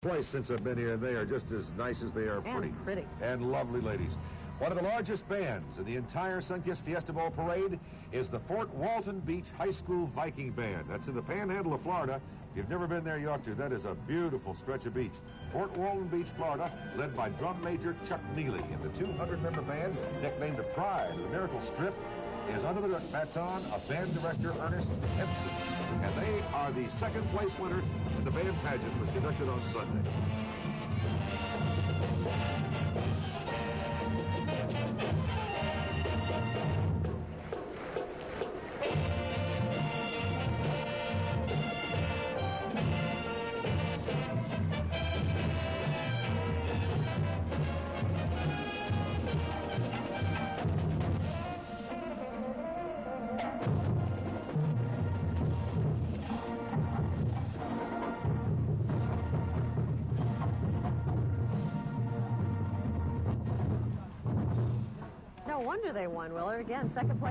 Place since I've been here, and they are just as nice as they are pretty. And lovely ladies. One of the largest bands in the entire Sunkist Fiesta Bowl parade is the Fort Walton Beach High School Viking Band. That's in the panhandle of Florida. If you've never been there, you ought to. That is a beautiful stretch of beach. Fort Walton Beach, Florida, led by drum major Chuck Neely. And the 200-member band, nicknamed the Pride of the Miracle Strip, is under the baton of band director Ernest Henson. And they are the second place winner in the band pageant was conducted on Sunday. No wonder they won, Willard. Again, second place.